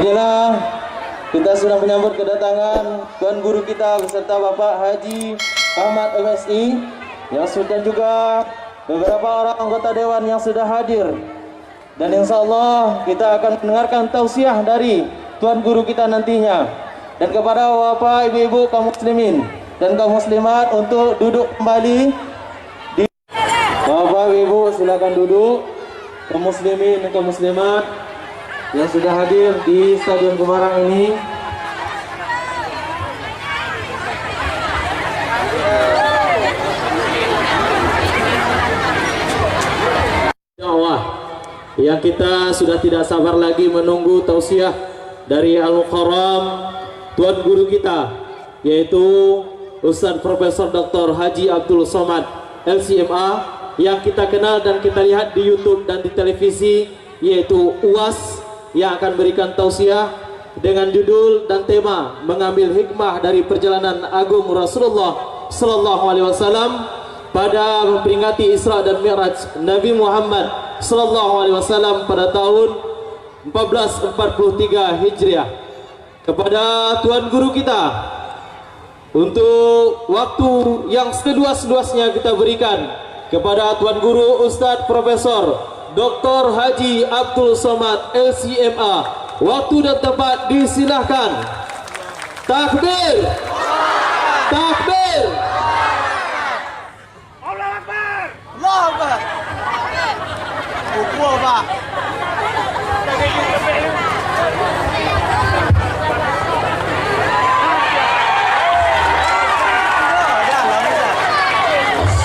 Inilah kita sudah menyambut kedatangan Tuan Guru kita beserta Bapak Haji Ahmad MSI yang sudah juga beberapa orang anggota Dewan yang sudah hadir. Dan insya Allah kita akan mendengarkan tausiah dari Tuan Guru kita nantinya. Dan kepada Bapak, Ibu-ibu, kaum muslimin dan kaum muslimat untuk duduk kembali. Bapak, Ibu, silakan duduk. Kaum muslimin dan kaum muslimat yang sudah hadir di Stadion Gemarang ini. Allah, yang kita sudah tidak sabar lagi menunggu tausiah dari Al-Mukarram Tuan Guru kita, yaitu Ustaz Profesor Dr. Haji Abdul Somad LCMA, yang kita kenal dan kita lihat di YouTube dan di televisi, yaitu UAS, yang akan berikan tausiah dengan judul dan tema mengambil hikmah dari perjalanan agung Rasulullah Sallallahu Alaihi Wasallam pada memperingati Isra dan Mi'raj Nabi Muhammad Sallallahu Alaihi Wasallam pada tahun 1443 Hijriah. Kepada Tuan Guru kita, untuk waktu yang seluas-luasnya kita berikan kepada Tuan Guru Ustadz Profesor Dr. Haji Abdul Somad LCMA. Waktu dan tempat disilahkan. Takbir, takbir, Allah Akbar, Allah Akbar. Buku apa?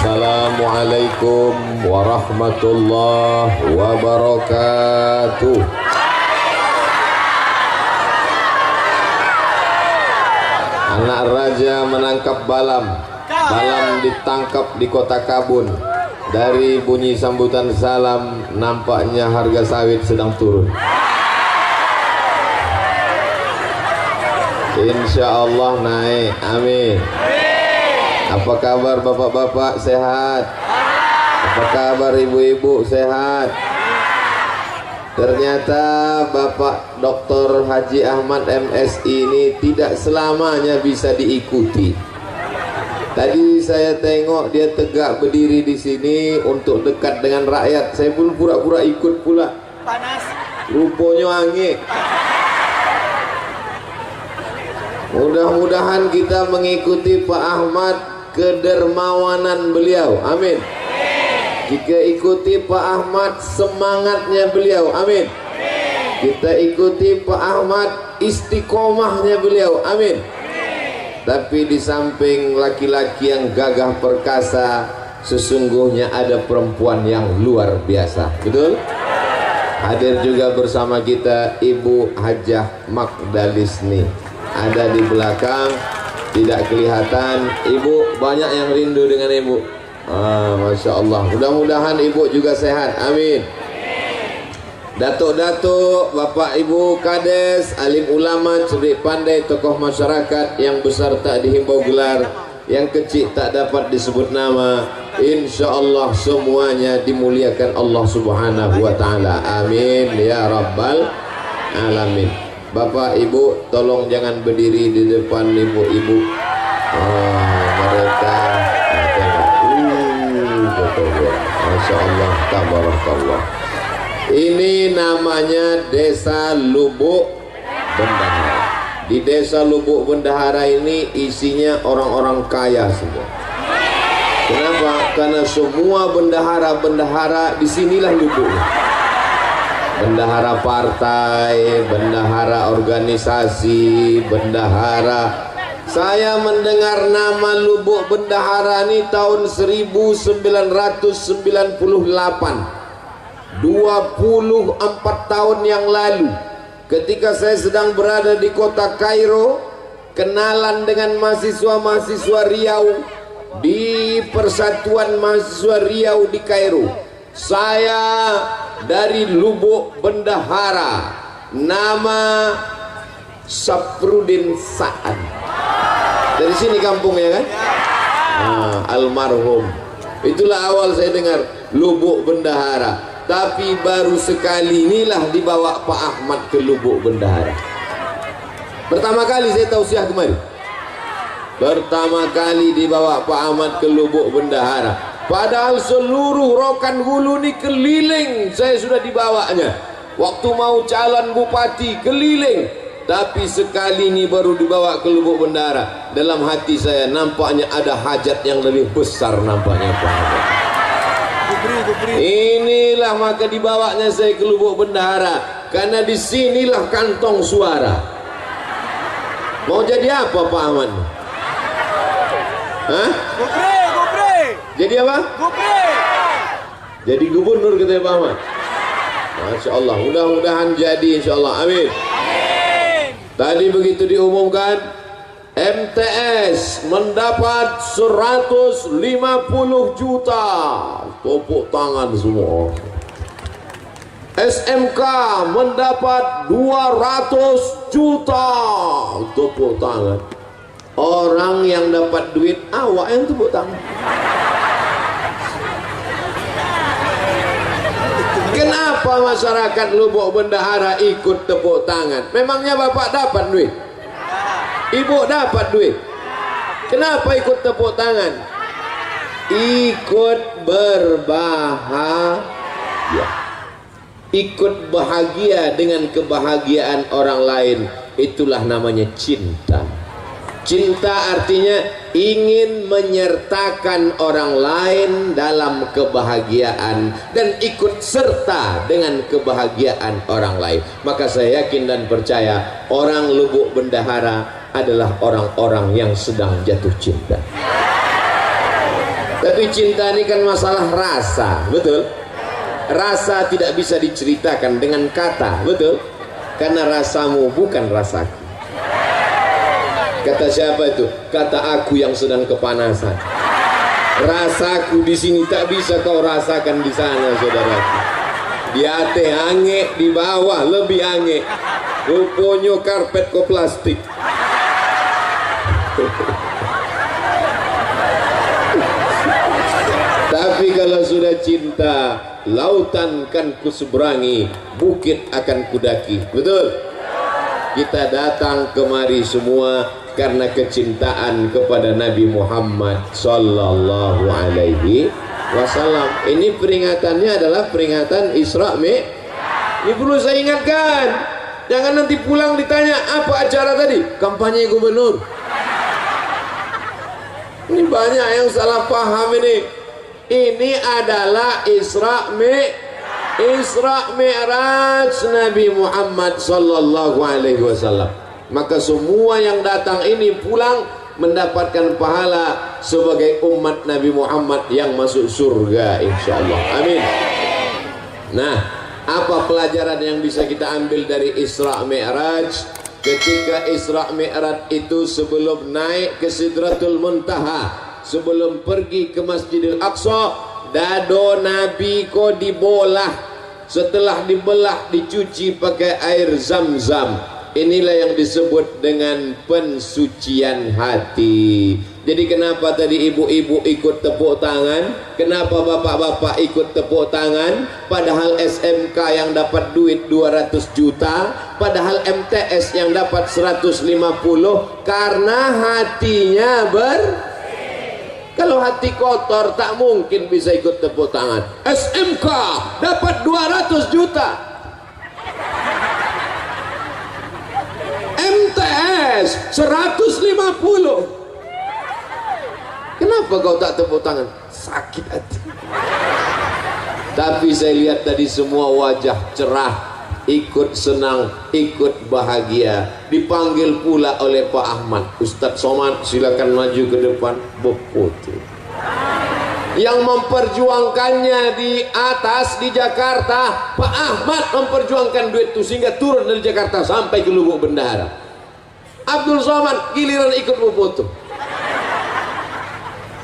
Assalamualaikum warahmatullahi wabarakatuh. Anak raja menangkap balam, balam ditangkap di kota Kabun. Dari bunyi sambutan salam, nampaknya harga sawit sedang turun. Insya Allah naik, amin. Apa kabar bapak-bapak, sehat? Apa kabar ibu-ibu, sehat? Ternyata Bapak Dr. Haji Ahmad MSI ini tidak selamanya bisa diikuti. Tadi saya tengok dia tegak berdiri di sini untuk dekat dengan rakyat. Saya pun pura-pura ikut pula. Panas. Rupanya angin. Mudah-mudahan kita mengikuti Pak Ahmad kedermawanan beliau, amin. Jika ikuti Pak Ahmad semangatnya beliau, amin. Kita ikuti Pak Ahmad istiqomahnya beliau, amin. Tapi di samping laki-laki yang gagah perkasa, sesungguhnya ada perempuan yang luar biasa, betul? Hadir juga bersama kita Ibu Hajah Magdalisni, ada di belakang, tidak kelihatan. Ibu, banyak yang rindu dengan ibu. Masya Allah. Mudah-mudahan ibu juga sehat, amin. Datuk-datuk, bapak ibu kades, alim ulama, cerdik pandai, tokoh masyarakat, yang besar tak dihimbau gelar, yang kecil tak dapat disebut nama, insya Allah semuanya dimuliakan Allah Subhanahu wa Ta'ala, amin ya rabbal alamin. Bapak ibu tolong jangan berdiri di depan ibu-ibu. Mereka Masya Allah, tabarakallah. Ini namanya Desa Lubuk Bendahara. Di Desa Lubuk Bendahara ini isinya orang-orang kaya semua. Kenapa? Karena semua bendahara-bendahara disinilah lubuknya. Bendahara partai, bendahara organisasi, bendahara. Saya mendengar nama Lubuk Bendahara ini tahun 1998, 24 tahun yang lalu, ketika saya sedang berada di kota Kairo, kenalan dengan mahasiswa-mahasiswa Riau di Persatuan Mahasiswa Riau di Kairo. Saya dari Lubuk Bendahara, nama Saprudin Sa'ad. Dari sini kampungnya kan? Almarhum. Itulah awal saya dengar Lubuk Bendahara. Tapi baru sekali inilah dibawa Pak Ahmad ke Lubuk Bendahara. Pertama kali saya tausiah kemari. Pertama kali dibawa Pak Ahmad ke Lubuk Bendahara. Padahal seluruh Rokan Hulu ini keliling, saya sudah dibawanya. Waktu mau calon bupati keliling, tapi sekali ini baru dibawa ke Lubuk Bendahara. Dalam hati saya nampaknya ada hajat yang lebih besar nampaknya Pak Ahmad. Inilah maka dibawanya saya ke Lubuk Bendahara, karena disinilah kantong suara. Mau jadi apa Pak Ahmad? Hah? Gupre. Jadi apa? Gupre. Jadi gubernur katanya Pak Ahmad. Masya Allah, mudah-mudahan jadi insya Allah, amin. Tadi begitu diumumkan, MTS mendapat 150 juta. Tepuk tangan semua. SMK mendapat 200 juta. Tepuk tangan. Orang yang dapat duit, awak yang tepuk tangan. Kenapa masyarakat Lubuk Bendahara ikut tepuk tangan? Memangnya Bapak dapat duit? Ibu dapat duit? Kenapa ikut tepuk tangan? Ikut berbahagia. Ikut bahagia dengan kebahagiaan orang lain. Itulah namanya cinta. Cinta artinya ingin menyertakan orang lain dalam kebahagiaan dan ikut serta dengan kebahagiaan orang lain. Maka saya yakin dan percaya orang Lubuk Bendahara adalah orang-orang yang sedang jatuh cinta. Tapi cinta ini kan masalah rasa, betul? Rasa tidak bisa diceritakan dengan kata, betul? Karena rasamu bukan rasaku. Kata siapa itu? Kata aku yang sedang kepanasan. Rasaku di sini tak bisa kau rasakan di sana, saudaraku. Di atas ange, di bawah lebih ange. Rupanya karpet ko plastik. Tapi kalau sudah cinta, lautan kan kuseberangi, bukit akan kudaki. Betul? Kita datang kemari semua karena kecintaan kepada Nabi Muhammad sallallahu alaihi wasallam. Ini peringatannya adalah peringatan Isra Mi'raj. Ini perlu saya ingatkan. Jangan nanti pulang ditanya apa acara tadi? Kampanye gubernur. Ini banyak yang salah paham ini. Ini adalah Isra Mi'raj Nabi Muhammad sallallahu alaihi wasallam. Maka semua yang datang ini pulang mendapatkan pahala sebagai umat Nabi Muhammad yang masuk surga insyaallah. Amin. Nah, apa pelajaran yang bisa kita ambil dari Isra Mi'raj? Ketika Isra Mi'raj itu sebelum naik ke Sidratul Muntaha, sebelum pergi ke Masjidil Aqsa, dado Nabi ko dibolah. Setelah dibelah dicuci pakai air Zam-Zam. Inilah yang disebut dengan pensucian hati. Jadi kenapa tadi ibu-ibu ikut tepuk tangan? Kenapa bapak-bapak ikut tepuk tangan? Padahal SMK yang dapat duit 200 juta, padahal MTS yang dapat 150, karena hatinya kalau hati kotor tak mungkin bisa ikut tepuk tangan. SMK dapat 200 juta. MTS 150. Kenapa kau tak tepuk tangan? Sakit hati. Tapi saya lihat tadi semua wajah cerah, ikut senang, ikut bahagia. Dipanggil pula oleh Pak Ahmad. Ustadz Somad silakan maju ke depan, berfoto. Yang memperjuangkannya di atas di Jakarta, Pak Ahmad memperjuangkan duit itu sehingga turun dari Jakarta sampai ke Lubuk Bendahara. Abdul Somad giliran ikut berfoto.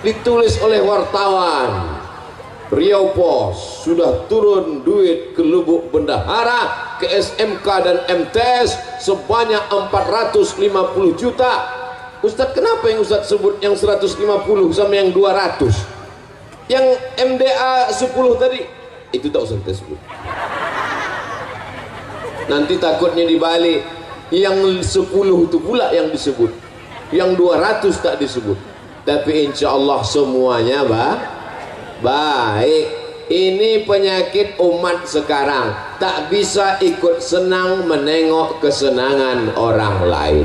Ditulis oleh wartawan Riau Pos, sudah turun duit ke Lubuk Bendahara, ke SMK dan MTS sebanyak 450 juta. Ustadz, kenapa yang Ustadz sebut yang 150 sama yang 200? Yang MDA 10 tadi itu tak usah kita sebut. Nanti takutnya dibalik. Yang 10 itu pula yang disebut, yang 200 tak disebut. Tapi insya Allah semuanya baik. Ini penyakit umat sekarang, tak bisa ikut senang menengok kesenangan orang lain.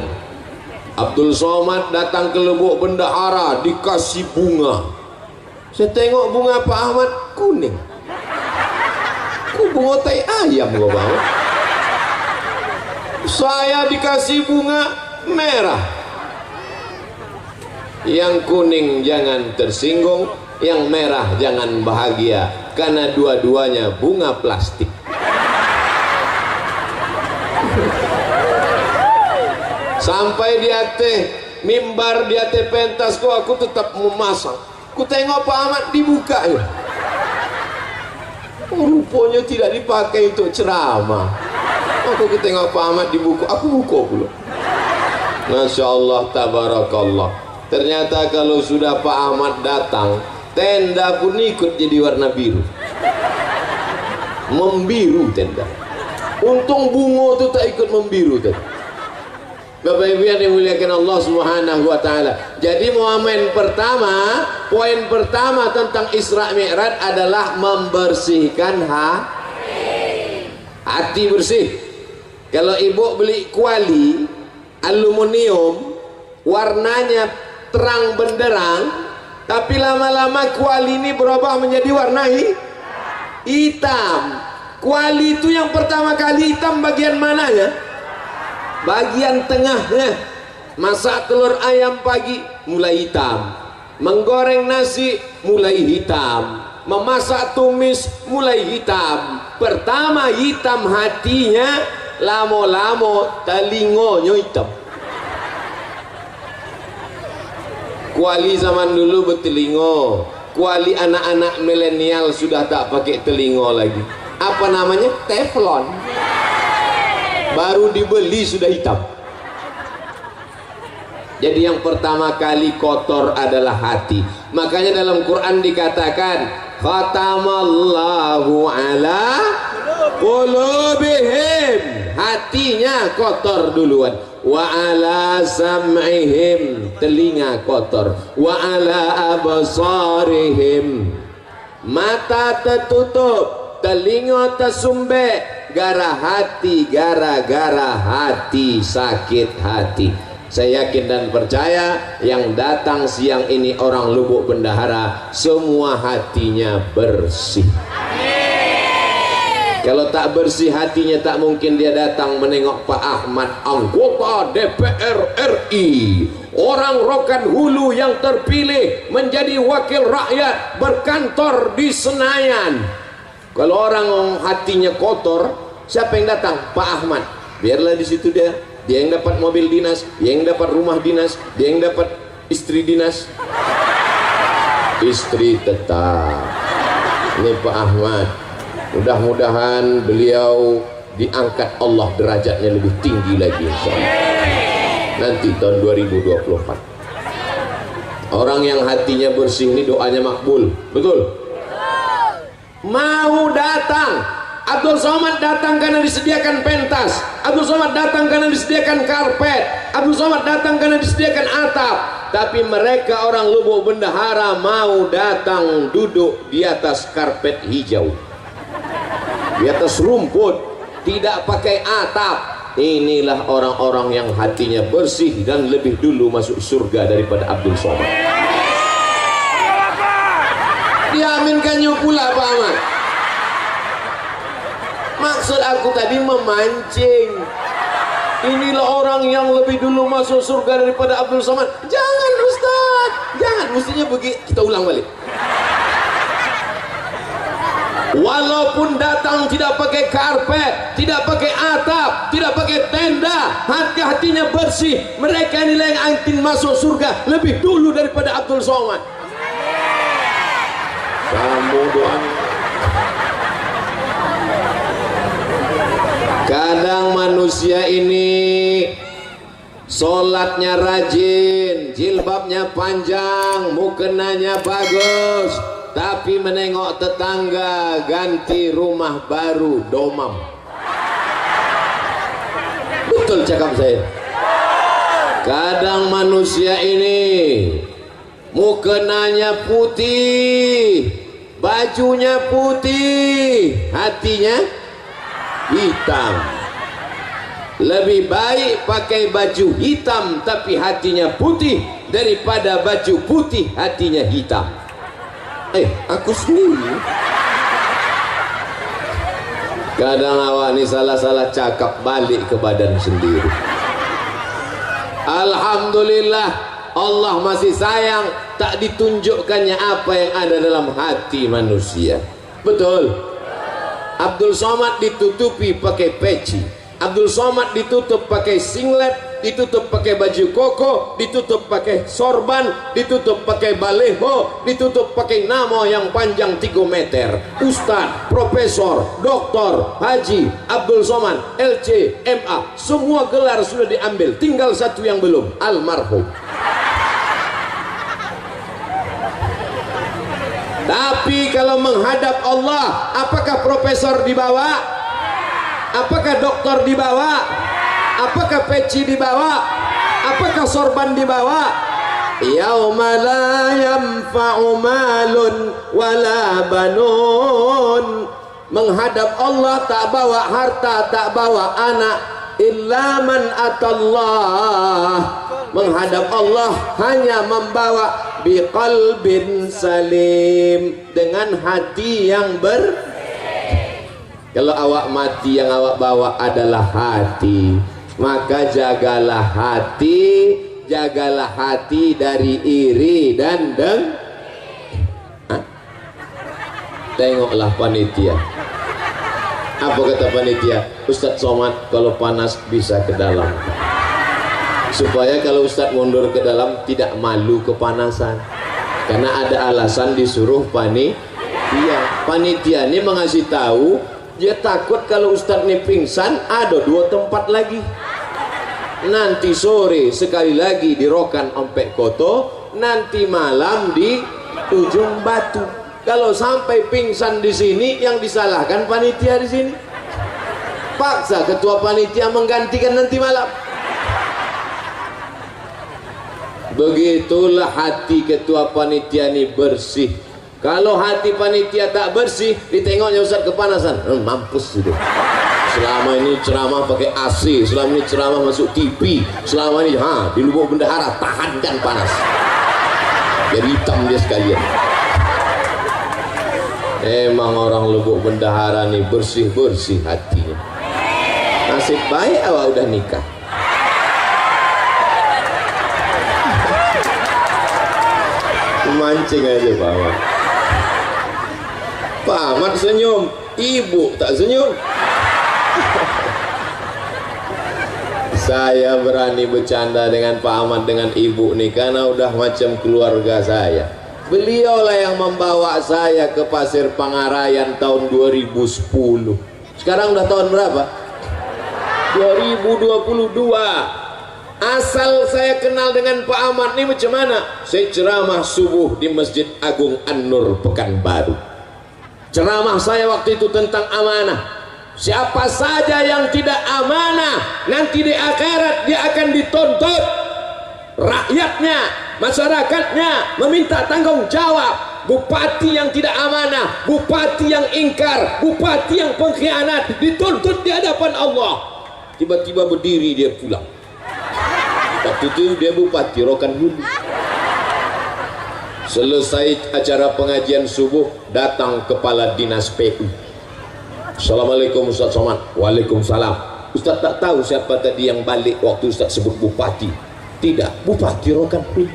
Abdul Somad datang ke Lubuk Bendahara dikasih bunga. Saya tengok bunga Pak Ahmad kuning. Kok bunga tai ayam gua bang? Saya dikasih bunga merah. Yang kuning jangan tersinggung, yang merah jangan bahagia, karena dua-duanya bunga plastik. Sampai di atas mimbar, di atas pentas kok aku tetap memasang. Ku tengok Pak Ahmad dibuka ya. Rupanya tidak dipakai untuk ceramah. Aku tengok Pak Ahmad dibuka, aku buka pula. Masya Allah, tabarakallah. Ternyata kalau sudah Pak Ahmad datang, tenda pun ikut jadi warna biru. Membiru tenda. Untung bunga itu tak ikut membiru tadi. Bapak Ibu yang dimuliakan Allah Subhanahu wa taala. Jadi momen pertama, poin pertama tentang Isra Mi'raj adalah membersihkan hati bersih. Kalau ibu beli kuali aluminium, warnanya terang benderang, tapi lama-lama kuali ini berubah menjadi warna hitam. Kuali itu yang pertama kali hitam bagian mananya? Bagian tengahnya. Masak telur ayam pagi mulai hitam, menggoreng nasi mulai hitam, memasak tumis mulai hitam. Pertama hitam hatinya, lamo-lamo telingonya hitam. Kuali zaman dulu bertelingo, kuali anak-anak milenial sudah tak pakai telingo lagi. Apa namanya? Teflon. Baru dibeli sudah hitam. Jadi yang pertama kali kotor adalah hati. Makanya dalam Quran dikatakan khatamallahu ala qulubihim, hatinya kotor duluan. Wa ala sam'ihim, telinga kotor. Wa ala absarihim, mata tertutup, telinga tersumbat. Gara-gara hati sakit hati. Saya yakin dan percaya yang datang siang ini orang Lubuk Bendahara semua hatinya bersih. Kalau tak bersih hatinya, tak mungkin dia datang menengok Pak Ahmad, anggota DPR RI, orang Rokan Hulu yang terpilih menjadi wakil rakyat berkantor di Senayan. Kalau orang hatinya kotor, siapa yang datang? Pak Ahmad. Biarlah di situ dia yang dapat mobil dinas, dia yang dapat rumah dinas, dia yang dapat istri dinas. Istri tetap. Ini Pak Ahmad. Mudah-mudahan beliau diangkat Allah derajatnya lebih tinggi lagi insyaallah. Nanti tahun 2024. Orang yang hatinya bersih ini doanya makbul. Betul? Mau datang. Abdul Somad datang karena disediakan pentas. Abdul Somad datang karena disediakan karpet. Abdul Somad datang karena disediakan atap. Tapi mereka orang Lubuk Bendahara mau datang duduk di atas karpet hijau, di atas rumput, tidak pakai atap. Inilah orang-orang yang hatinya bersih dan lebih dulu masuk surga daripada Abdul Somad. Diaminkannya pula Pak Ahmad. Maksud aku tadi memancing. Inilah orang yang lebih dulu masuk surga daripada Abdul Somad. Jangan Ustaz, jangan, mestinya begitu. Kita ulang balik. Walaupun datang tidak pakai karpet, tidak pakai atap, tidak pakai tenda, hati-hatinya bersih. Mereka inilah yang akan masuk surga lebih dulu daripada Abdul Somad. Kamu doang. Kadang manusia ini sholatnya rajin, jilbabnya panjang, mukenanya bagus, tapi menengok tetangga ganti rumah baru domam. Betul cakap saya. Kadang manusia ini mukenanya putih, bajunya putih, hatinya hitam. Lebih baik pakai baju hitam tapi hatinya putih daripada baju putih hatinya hitam. Aku sendiri. Kadang awak ni salah-salah cakap balik ke badan sendiri. Alhamdulillah Allah masih sayang, tak ditunjukkannya apa yang ada dalam hati manusia. Betul. Abdul Somad ditutupi pakai peci, Abdul Somad ditutup pakai singlet, ditutup pakai baju koko, ditutup pakai sorban, ditutup pakai baleho, ditutup pakai nama yang panjang 3 meter. Ustaz, profesor, doktor, haji, Abdul Somad, LC, MA, semua gelar sudah diambil, tinggal satu yang belum, almarhum. Tapi kalau menghadap Allah, apakah profesor dibawa? Apakah doktor dibawa? Apakah peci dibawa? Apakah sorban dibawa? Yauma la yanfa'u malun wala banun. Menghadap Allah tak bawa harta, tak bawa anak, illa man atallah. Menghadap Allah hanya membawa biqalbin salim, dengan hati yang Kalau awak mati yang awak bawa adalah hati, maka jagalah hati dari iri dan Tengoklah panitia. Apa kata panitia? Ustadz Somad kalau panas bisa ke dalam, supaya kalau Ustadz mundur ke dalam tidak malu kepanasan, karena ada alasan disuruh panitia. Panitia ini mengasih tahu, dia takut kalau Ustadz ini pingsan, ada 2 tempat lagi. Nanti sore sekali lagi di Rokan Ompek Koto, nanti malam di Ujung Batu. Kalau sampai pingsan di sini, yang disalahkan panitia di sini. Paksa ketua panitia menggantikan nanti malam. Begitulah hati ketua panitia ini bersih. Kalau hati panitia tak bersih, ditengoknya Ustaz kepanasan, mampus sudah. Selama ini ceramah pakai AC, selama ini ceramah masuk TV, selama ini di lubuk bendahara tahankan panas, jadi hitam dia sekalian. Emang orang lubuk bendahara nih bersih-bersih hatinya. Nasib baik awak udah nikah. Mancing aja Pak Ahmad. Pak Ahmad senyum, ibu tak senyum. Saya berani bercanda dengan Pak Ahmad dengan ibu nih karena udah macam keluarga saya. Beliaulah yang membawa saya ke Pasir Pangarayan tahun 2010. Sekarang udah tahun berapa? 2022. Asal saya kenal dengan Pak Ahmad ini macam mana? Saya ceramah subuh di Masjid Agung An-Nur Pekanbaru. Ceramah saya waktu itu tentang amanah. Siapa saja yang tidak amanah, nanti di akhirat dia akan dituntut. Rakyatnya, masyarakatnya meminta tanggung jawab. Bupati yang tidak amanah, bupati yang ingkar, bupati yang pengkhianat dituntut di hadapan Allah. Tiba-tiba berdiri dia pulang. Waktu itu dia bupati Rokan Hulu. Selesai acara pengajian subuh, datang kepala dinas PU. Assalamualaikum Ustaz Somad. Waalaikumsalam. Ustaz tak tahu siapa tadi yang balik waktu Ustaz sebut bupati. Tidak, bupati Rokan Hulu.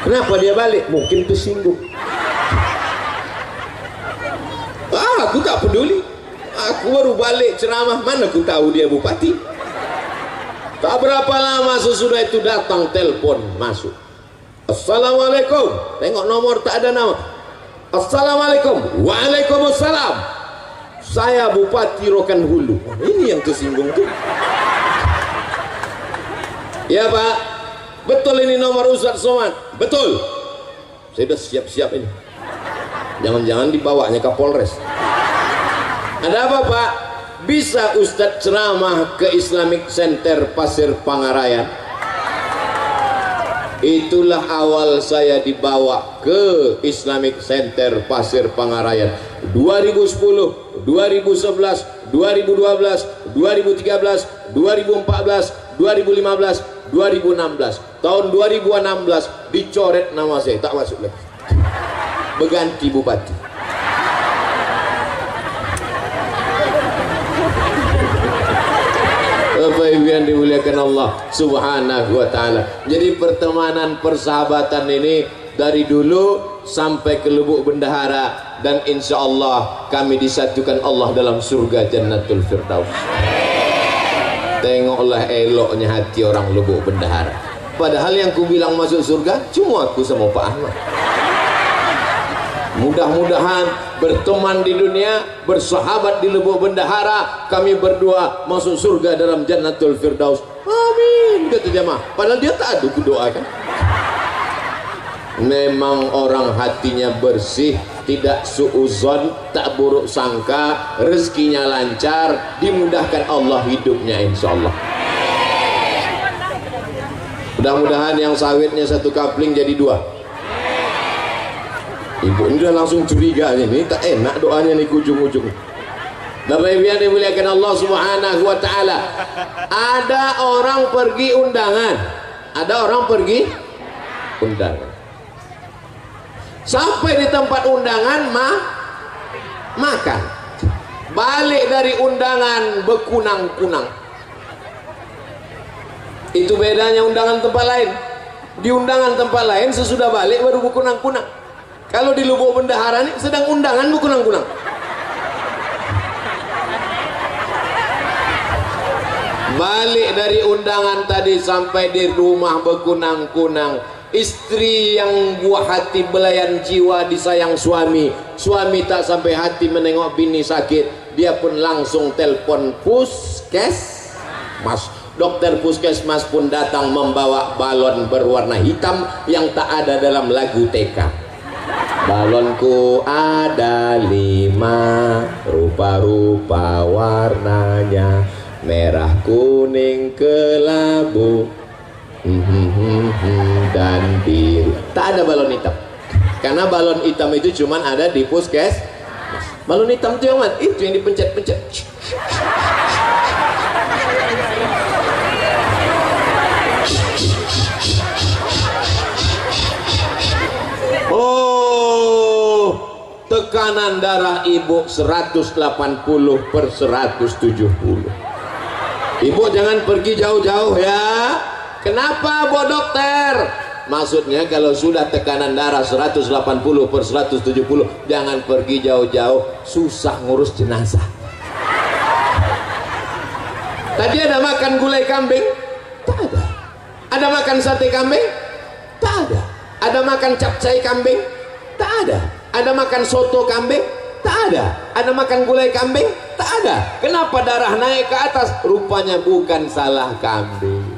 Kenapa dia balik? Mungkin tersinggung. Aku tak peduli. Aku baru balik ceramah, mana aku tahu dia bupati. Tak berapa lama sesudah itu datang telepon masuk. Assalamualaikum. Tengok nomor tak ada nama. Assalamualaikum. Waalaikumsalam. Saya Bupati Rokan Hulu. Ini yang tersinggung tuh. Ya Pak, betul ini nomor Ustaz Somad. Betul. Saya sudah siap-siap ini. Jangan-jangan dibawanya Kapolres. Ada apa Pak? Bisa Ustadz ceramah ke Islamic Center Pasir Pangarayan? Itulah awal saya dibawa ke Islamic Center Pasir Pangarayan 2010, 2011, 2012, 2013, 2014, 2015, 2016. Tahun 2016 dicoret nama saya, tak masuk lagi. Berganti bupati. Bapak Ibu yang dimuliakan Allah Subhanahu wa taala. Jadi pertemanan persahabatan ini dari dulu sampai ke Lubuk Bendahara, dan insya Allah kami disatukan Allah dalam surga Jannatul Firdaus. Tengoklah eloknya hati orang Lubuk Bendahara. Padahal yang ku bilang masuk surga cuma aku sama Pak Ahmad. Mudah-mudahan berteman di dunia, bersahabat di Lubuk Bendahara, kami berdua masuk surga dalam Jannatul Firdaus. Amin, kata jemaah. Padahal dia tak ada doa kan. Memang orang hatinya bersih, tidak suuzon, tak buruk sangka, rezekinya lancar, dimudahkan Allah hidupnya insya Allah. Mudah-mudahan yang sawitnya satu kapling jadi dua. Ibu ini udah langsung curiga nih, tak enak doanya nih ujung-ujung. Bapak Ibu yang dimuliakan Allah Subhanahu wa taala. Ada orang pergi undangan. Ada orang pergi undangan. Sampai di tempat undangan makan. Balik dari undangan bekunang-kunang. Itu bedanya undangan tempat lain. Di undangan tempat lain sesudah balik baru bekunang-kunang. Kalau di Lubuk Bendahara ini sedang undangan bekunang-kunang. Balik dari undangan tadi sampai di rumah bekunang-kunang. Istri yang buah hati belayan jiwa disayang suami. Suami tak sampai hati menengok bini sakit. Dia pun langsung telpon puskesmas. Dokter puskesmas pun datang membawa balon berwarna hitam yang tak ada dalam lagu TK. Balonku ada 5, rupa-rupa warnanya, merah, kuning, kelabu, dan biru. Tak ada balon hitam, karena balon hitam itu cuman ada di puskes. Balon hitam itu yang mana? Itu yang dipencet-pencet. Oh, tekanan darah ibu 180/170. Ibu jangan pergi jauh-jauh ya. Kenapa, Bu Dokter? Maksudnya kalau sudah tekanan darah 180/170, jangan pergi jauh-jauh, susah ngurus jenazah. Tadi ada makan gulai kambing? Tak ada. Ada makan sate kambing? Tak ada. Ada makan capcay kambing? Tak ada. Ada makan soto kambing? Tak ada. Ada makan gulai kambing? Tak ada. Kenapa darah naik ke atas? Rupanya bukan salah kambing.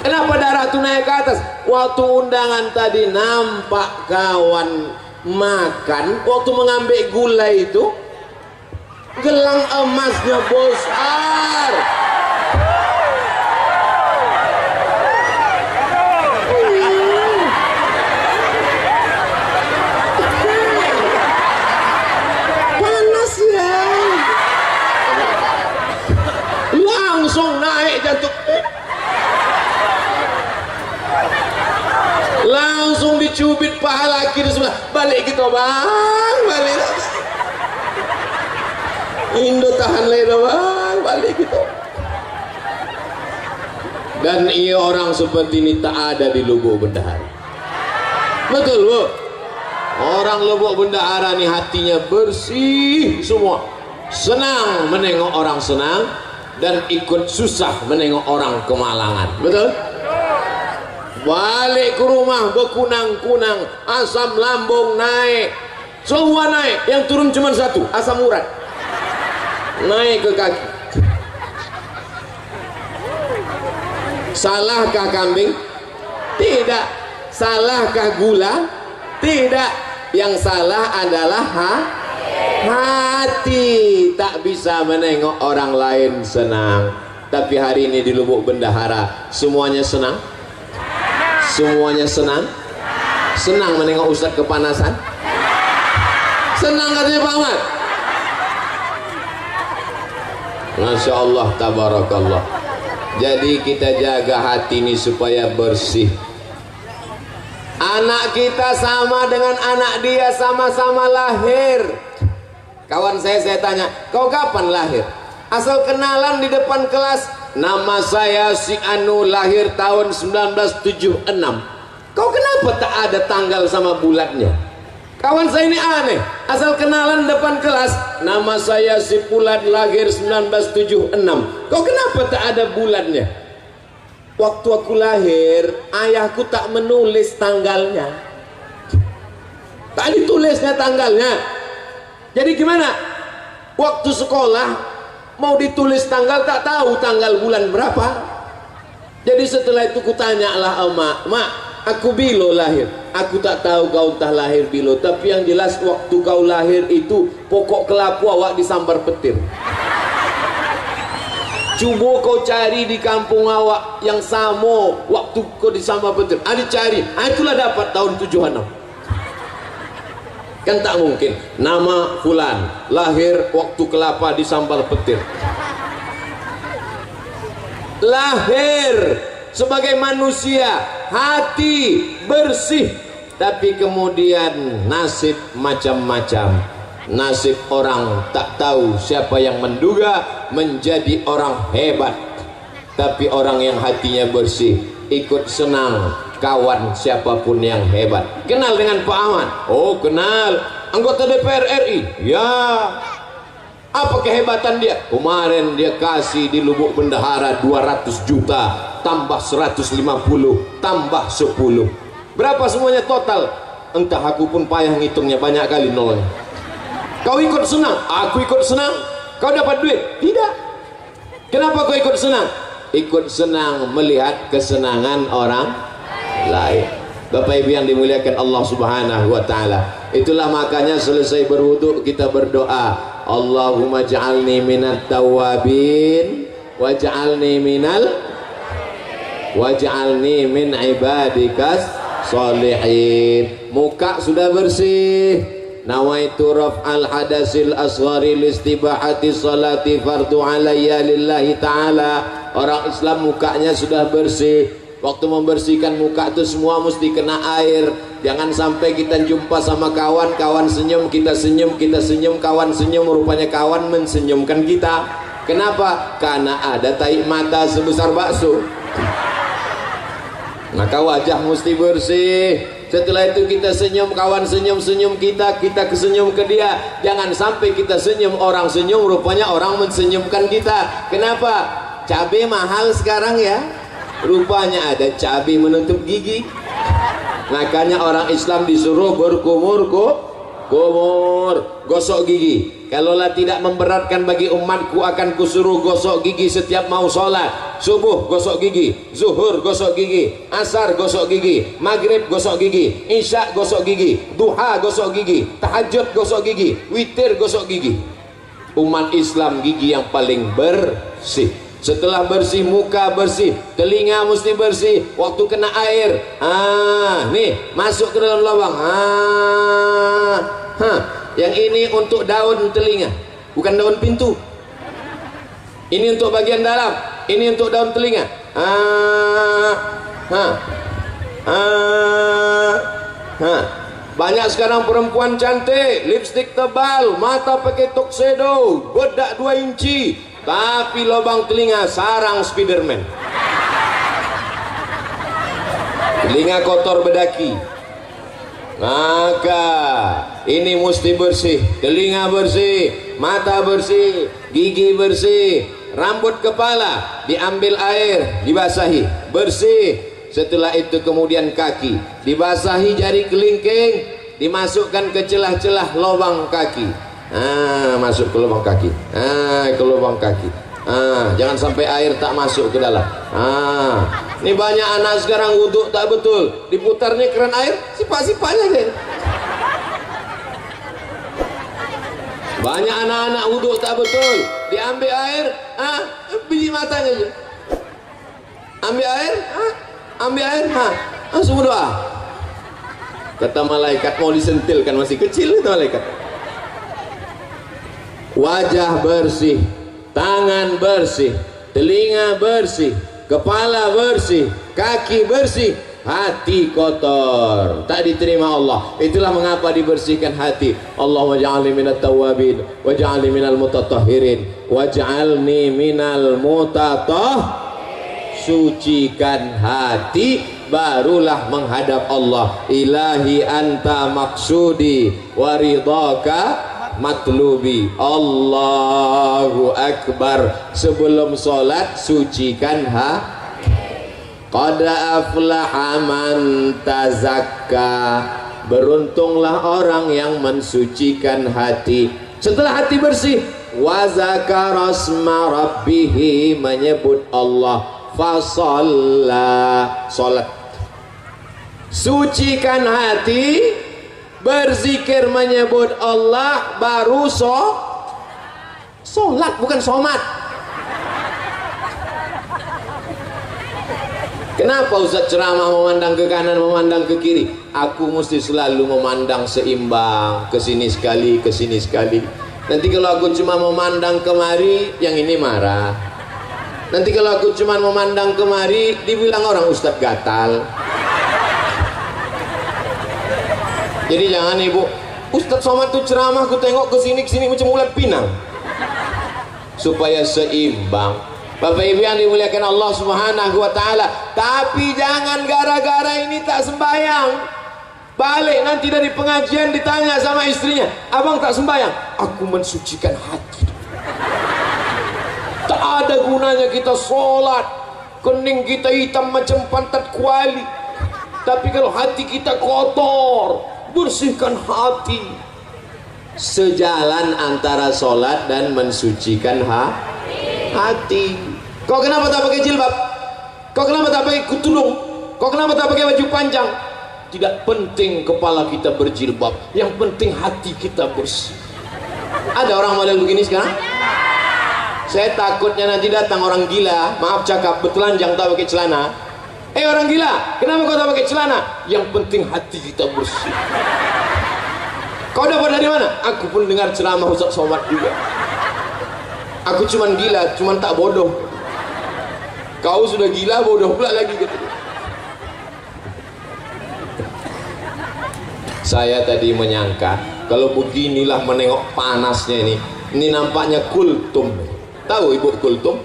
Kenapa darah itu naik ke atas? Waktu undangan tadi nampak kawan makan, waktu mengambil gulai itu gelang emasnya besar. Langsung naik jantung, langsung dicubit paha kiri sebelah. Balik gitu bang, balik. Indo tahan leda bang, balik gitu. Dan iya orang seperti ini tak ada di Lubuk Bendahara. Betul Bu? Orang Lubuk Bendahara nih hatinya bersih semua, senang menengok orang senang, dan ikut susah menengok orang kemalangan. Betul? Balik ke rumah bekunang-kunang, asam lambung naik, semua naik. Yang turun cuma satu, asam urat naik ke kaki. Salahkah kambing? Tidak. Salahkah gula? Tidak. Yang salah adalah Hati tak bisa menengok orang lain senang. Tapi hari ini di Lubuk Bendahara semuanya senang. Semuanya senang. Senang menengok Ustadz kepanasan. Senang katanya Pak Ahmad. Masya Allah, tabarakallah. Jadi kita jaga hati ini supaya bersih. Anak kita sama dengan anak dia, sama-sama lahir. Kawan saya tanya, kau kapan lahir? Asal kenalan di depan kelas, nama saya si Anu, lahir tahun 1976. Kau kenapa tak ada tanggal sama bulannya? Kawan saya ini aneh, asal kenalan depan kelas, nama saya si Fulan, lahir 1976. Kau kenapa tak ada bulannya? Waktu aku lahir, ayahku tak menulis tanggalnya. Tak ditulisnya tanggalnya. Jadi gimana? Waktu sekolah mau ditulis tanggal, tak tahu tanggal bulan berapa. Jadi setelah itu kutanyalah emak, mak, aku bilo lahir. Aku tak tahu kau entah lahir bilo, tapi yang jelas waktu kau lahir itu pokok kelapu awak disambar petir. Coba kau cari di kampung awak yang sama waktu kau disambar petir. Ada cari, itulah dapat tahun 76. Kan tak mungkin. Nama Fulan, lahir waktu kelapa disambar petir. Lahir sebagai manusia, hati bersih, tapi kemudian nasib macam-macam. Nasib orang tak tahu, siapa yang menduga menjadi orang hebat. Tapi orang yang hatinya bersih ikut senang kawan siapapun yang hebat. Kenal dengan Pak Ahmad? Oh kenal. Anggota DPR RI? Ya. Apa kehebatan dia? Kemarin dia kasih di Lubuk Bendahara 200 juta, tambah 150, tambah 10. Berapa semuanya total? Entah, aku pun payah ngitungnya, banyak kali nolnya. Kau ikut senang, aku ikut senang. Kau dapat duit? Tidak. Kenapa kau ikut senang? Ikut senang melihat kesenangan orang lain. Bapak Ibu yang dimuliakan Allah Subhanahu wa taala. Itulah makanya selesai berwudu kita berdoa, Allahumma ja'alni minat tawabin waj'alni min ibadikas sholihin. Muka sudah bersih. Nawaitu raf'al hadasil asghari listibahati salati fardu alayya lillahi ta'ala. Orang Islam mukanya sudah bersih. Waktu membersihkan muka itu semua mesti kena air. Jangan sampai kita jumpa sama kawan, kawan senyum, kita senyum, kita senyum, kawan senyum, rupanya kawan mensenyumkan kita. Kenapa? Karena ada tahi mata sebesar bakso. Maka wajah mesti bersih. Setelah itu kita senyum, kawan senyum-senyum kita, kita kesenyum ke dia. Jangan sampai kita senyum, orang senyum, rupanya orang mensenyumkan kita. Kenapa? Cabai mahal sekarang ya. Rupanya ada cabai menutup gigi. Makanya orang Islam disuruh berkumur gosok gigi. Kalaulah tidak memberatkan bagi umatku, akan kusuruh gosok gigi setiap mau sholat. Subuh gosok gigi, zuhur gosok gigi, asar gosok gigi, maghrib gosok gigi, isya gosok gigi, duha gosok gigi, tahajud gosok gigi, witir gosok gigi. Umat Islam gigi yang paling bersih. Setelah bersih, muka bersih, telinga mesti bersih. Waktu kena air, nih masuk ke dalam lubang. Yang ini untuk daun telinga, bukan daun pintu. Ini untuk bagian dalam, ini untuk daun telinga. Banyak sekarang perempuan cantik, lipstik tebal, mata pakai tuxedo, bedak 2 inci, tapi lubang telinga sarang Spiderman. Telinga kotor bedaki. Maka ini mesti bersih. Telinga bersih, mata bersih, gigi bersih, rambut kepala diambil air, dibasahi, bersih. Setelah itu kemudian kaki dibasahi, jari kelingking dimasukkan ke celah-celah lubang kaki. Masuk ke lubang kaki. Ke lubang kaki. Jangan sampai air tak masuk ke dalam. Ini banyak anak sekarang wudhu tak betul, diputarnya keran air, sipak-sipaknya deh. Banyak anak-anak wudhu tak betul. Diambil air, biji matanya aja. Ambil air, langsung berdoa. Kata malaikat, mau disentil kan, masih kecil itu malaikat. Wajah bersih, tangan bersih, telinga bersih, kepala bersih, kaki bersih, hati kotor, tak diterima Allah. Itulah mengapa dibersihkan hati. Allahumma ja'alni minat tawabin waj'alni minal mutatahhirin waj'alni minal sucikan hati, barulah menghadap Allah. Ilahi anta maksudi waridhaka matlubi. Allahu Akbar. Sebelum sholat sucikan hati. Qad aflaha man tazakka. Beruntunglah orang yang mensucikan hati. Setelah hati bersih, wa zakara asma rabbih, menyebut Allah, fasalla, salat. Sucikan hati, berzikir menyebut Allah, baru salat, bukan somat. Kenapa Ustaz ceramah memandang ke kanan, memandang ke kiri? Aku mesti selalu memandang seimbang, ke sini sekali, ke sini sekali. Nanti kalau aku cuma memandang kemari, yang ini marah. Nanti kalau aku cuma memandang kemari, dibilang orang Ustaz gatal. Jadi jangan ibu, Ustaz Somad tuh ceramah, aku tengok ke sini macam ulat pinang. Supaya seimbang. Bapak Ibu yang dimuliakan Allah Subhanahu wa taala. Tapi jangan gara-gara ini tak sembahyang, balik nanti dari pengajian ditanya sama istrinya, abang tak sembahyang. Aku mensucikan hati. Tak ada gunanya kita sholat, kening kita hitam macam pantat kuali. Tapi kalau hati kita kotor, bersihkan hati. Sejalan antara sholat dan mensucikan hati. Kau kenapa tak pakai jilbab? Kau kenapa tak pakai kutulung? Kau kenapa tak pakai baju panjang? Tidak penting kepala kita berjilbab, yang penting hati kita bersih. Ada orang model begini sekarang? Saya takutnya nanti datang orang gila, maaf cakap, bertelanjang tak pakai celana. Orang gila, kenapa kau tak pakai celana? Yang penting hati kita bersih. Kau dapat dari mana? Aku pun dengar ceramah Ustaz Somad juga. Aku cuman gila, cuman tak bodoh. Kau sudah gila, bodoh pula lagi gitu. Saya tadi menyangka kalau beginilah menengok panasnya ini nampaknya kultum. Tahu ibu kultum?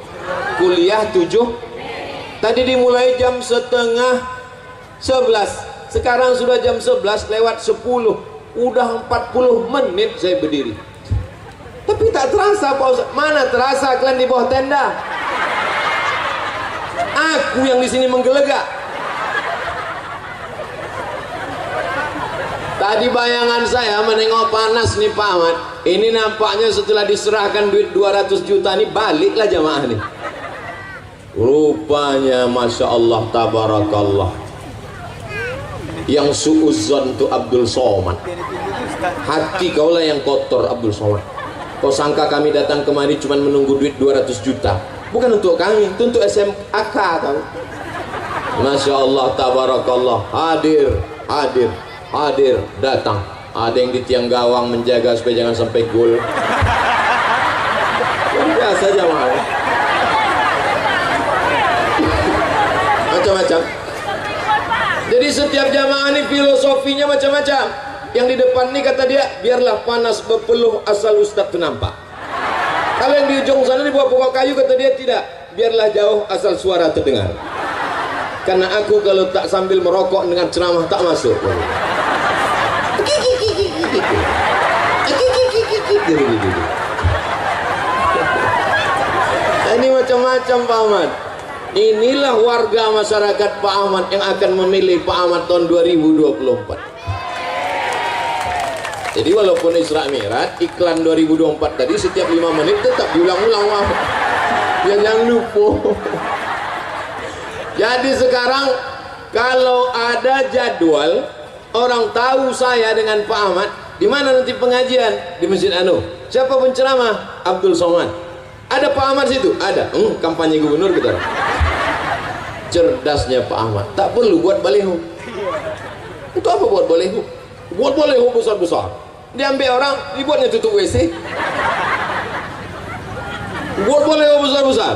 Kuliah 7. Tadi dimulai jam 10:30. Sekarang sudah jam 11 lewat 10. Udah 40 menit saya berdiri. Tapi tak terasa Pak Ustaz. Mana terasa kalian di bawah tenda? Aku yang di sini menggelegak. Tadi bayangan saya menengok panas nih Pak Ahmad. Ini nampaknya setelah diserahkan duit 200 juta nih baliklah jamaah nih. Rupanya Masya Allah tabarakallah. Yang suuzon itu Abdul Somad. Hati kaulah yang kotor Abdul Somad. Kau sangka kami datang kemari cuma menunggu duit 200 juta? Bukan untuk kami, itu untuk SMAK tahu. Masya Allah tabarakallah. Hadir datang. Ada yang di tiang gawang menjaga supaya jangan sampai gol. Biasa jamaah. Macam-macam. Jadi setiap jamaah ini filosofinya macam-macam. Yang di depan ini kata dia, biarlah panas berpeluh asal Ustadz itu nampak. Kalau yang di ujung sana di bawah pokok kayu kata dia tidak, biarlah jauh asal suara terdengar. Karena aku kalau tak sambil merokok dengan ceramah tak masuk. Ini macam-macam Pak Ahmad. Inilah warga masyarakat Pak Ahmad yang akan memilih Pak Ahmad tahun 2024. Jadi walaupun Isra Mi'raj iklan 2024 tadi setiap 5 menit tetap diulang-ulang. Ya jangan lupa. Jadi sekarang kalau ada jadwal, orang tahu saya dengan Pak Ahmad, di mana nanti pengajian? Di Masjid Anu. Siapa penceramah? Abdul Somad. Ada Pak Ahmad situ? Ada. Kampanye gubernur kita. Cerdasnya Pak Ahmad, tak perlu buat baliho. Itu apa buat baliho? Buat baliho besar-besar. Diambil orang, dibuatnya tutup WC. Buat baliho besar-besar.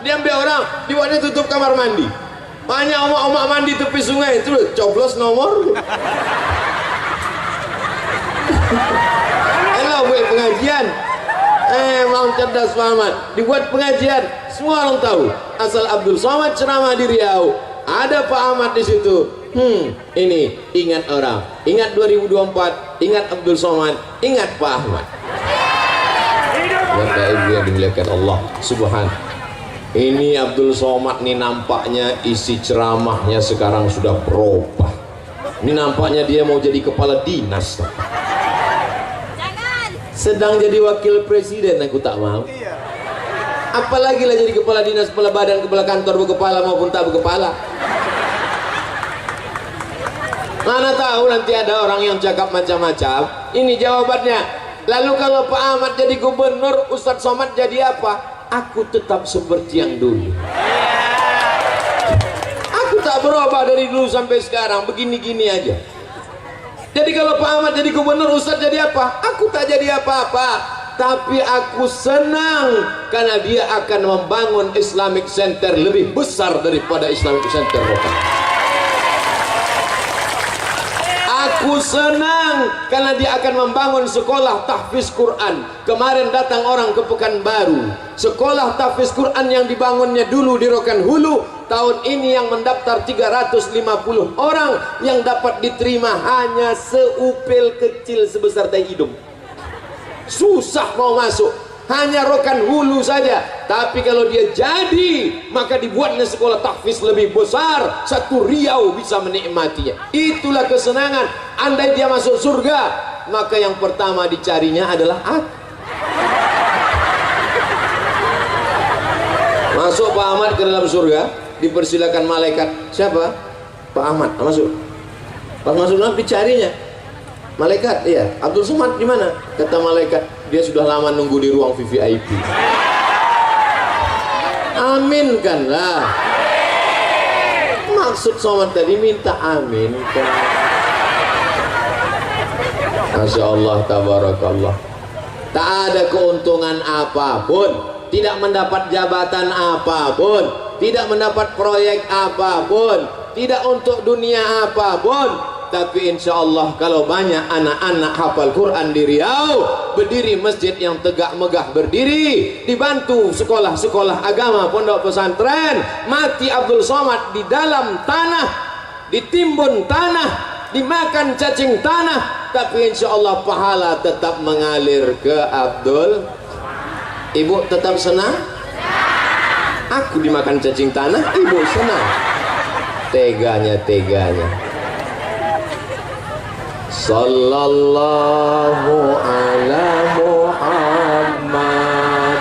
Diambil orang, dibuatnya tutup kamar mandi. Banyak omak-omak mandi tepi sungai itu coblos nomor. Elah buat pengajian. Mau cerdas Pak Ahmad. Dibuat pengajian, semua orang tahu. Asal Abdul Somad ceramah di Riau, ada Pak Ahmad di situ. Ini ingat orang, ingat 2024, ingat Abdul Somad, ingat Pak Ahmad. Bapak Ibu yang dimuliakan Allah Subhanahu. Ini Abdul Somad nih nampaknya isi ceramahnya sekarang sudah berubah. Ini nampaknya dia mau jadi kepala dinas. Sedang jadi wakil presiden, aku tak mau. Apalagi lah jadi kepala dinas, kepala badan, kepala kantor, berkepala maupun tak berkepala. Mana tahu nanti ada orang yang cakap macam-macam. Ini jawabannya. Lalu kalau Pak Ahmad jadi gubernur, Ustadz Somad jadi apa? Aku tetap seperti yang dulu. Aku tak berubah dari dulu sampai sekarang, begini-gini aja. Jadi kalau Pak Ahmad jadi gubernur, Ustadz jadi apa? Aku tak jadi apa-apa. Tapi aku senang karena dia akan membangun Islamic Center lebih besar daripada Islamic Center lokal. Aku senang karena dia akan membangun sekolah tahfiz Quran. Kemarin datang orang ke Pekanbaru. Sekolah tahfiz Quran yang dibangunnya dulu di Rokan Hulu, tahun ini yang mendaftar 350 orang, yang dapat diterima hanya seupil kecil sebesar tai hidung. Susah mau masuk, hanya Rokan Hulu saja. Tapi kalau dia jadi, maka dibuatnya sekolah tahfiz lebih besar, satu Riau bisa menikmatinya. Itulah kesenangan. Andai dia masuk surga, maka yang pertama dicarinya adalah aku. Masuk Pak Ahmad ke dalam surga, dipersilakan malaikat. Siapa? Pak Ahmad. Masuk. Pas masuk dalam dicarinya malaikat, iya. Abdul Somad di mana? Kata malaikat, dia sudah lama nunggu di ruang VVIP. Aminkanlah. Maksud Somad tadi minta aminkan. Masya Allah, tabarakallah. Tak ada keuntungan apapun, tidak mendapat jabatan apapun, tidak mendapat proyek apapun, tidak untuk dunia apapun. Tapi insya Allah kalau banyak anak-anak hafal Quran di Riau, berdiri masjid yang tegak megah berdiri, dibantu sekolah-sekolah agama, pondok pesantren, mati Abdul Somad di dalam tanah, ditimbun tanah, dimakan cacing tanah, tapi insya Allah pahala tetap mengalir ke Abdul. Ibu tetap senang? Aku dimakan cacing tanah, ibu senang. Teganya. Sallallahu ala Muhammad,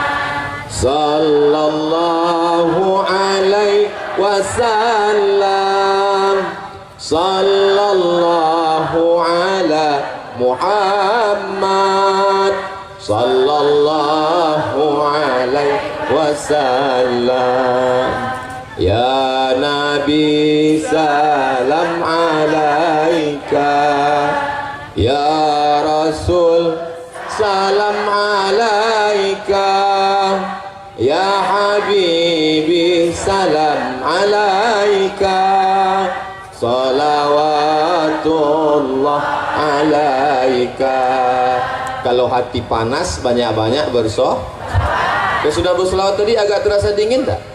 sallallahu alaihi wasallam, sallallahu ala Muhammad, sallallahu alaihi wasallam. Ya Nabi salam alaika, ya Rasul salam alaika, ya Habibi salam alaika, salawatullah alaika. Kalau hati panas banyak-banyak bersolawat. Sudah bersolawat tadi agak terasa dingin tak?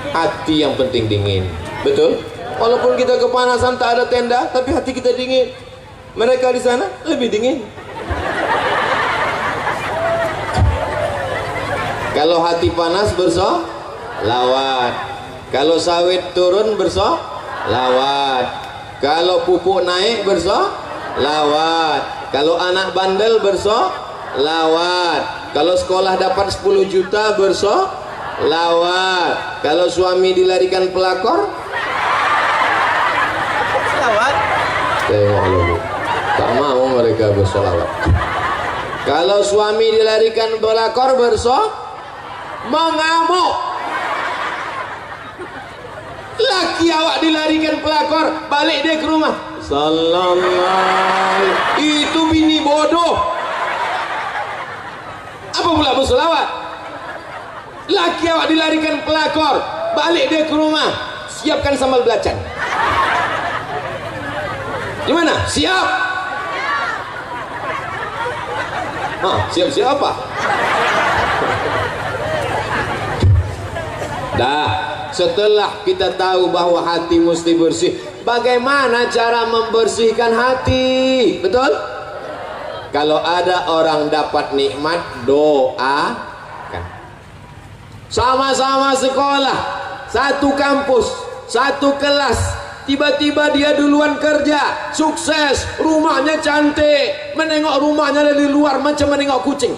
Hati yang penting dingin, betul? Walaupun kita kepanasan tak ada tenda, tapi hati kita dingin. Mereka di sana lebih dingin. Kalau hati panas bersolawat, kalau sawit turun bersolawat, kalau pupuk naik bersolawat, kalau anak bandel bersolawat, kalau sekolah dapat 10 juta bersolawat, kalau suami dilarikan pelakor selawat. Tengok dulu, tak mau mereka bersolawat. Kalau suami dilarikan pelakor mengamuk. Laki awak dilarikan pelakor, balik dia ke rumah. Sallallahu. Itu bini bodoh. Apa pula berselawat? Laki awak dilarikan pelakor, balik dia ke rumah, siapkan sambal belacan. Gimana? Siap? Siap-siap apa? Dah, setelah kita tahu bahwa hati mesti bersih, bagaimana cara membersihkan hati? Betul? Kalau ada orang dapat nikmat, doakan. Sama-sama sekolah, satu kampus, satu kelas, tiba-tiba dia duluan kerja, sukses, rumahnya cantik, menengok rumahnya dari luar macam menengok kucing.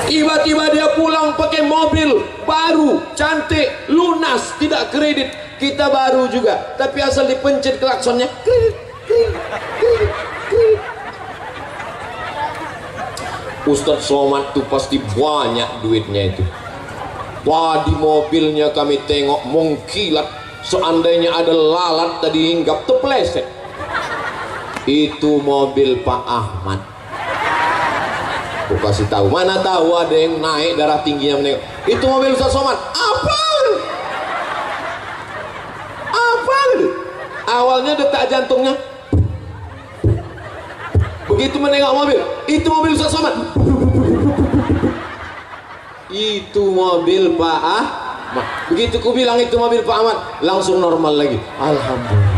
Tiba-tiba dia pulang pakai mobil baru, cantik, lunas, tidak kredit. Kita baru juga, tapi asal dipencet klaksonnya, kredit, kredit, kredit, kredit. Ustadz Somad tuh pasti banyak duitnya itu. Wah, di mobilnya kami tengok mengkilat, seandainya ada lalat tadi hinggap terpleset. Itu mobil Pak Ahmad. Aku kasih tahu, mana tahu ada yang naik darah tingginya menengok. Itu mobil Ustaz Somad. Apa? Awalnya detak jantungnya. Begitu menengok mobil, itu mobil Ustaz Somad. Itu mobil Pak Ahmad. Begitu ku bilang itu mobil Pak Ahmad, langsung normal lagi. Alhamdulillah.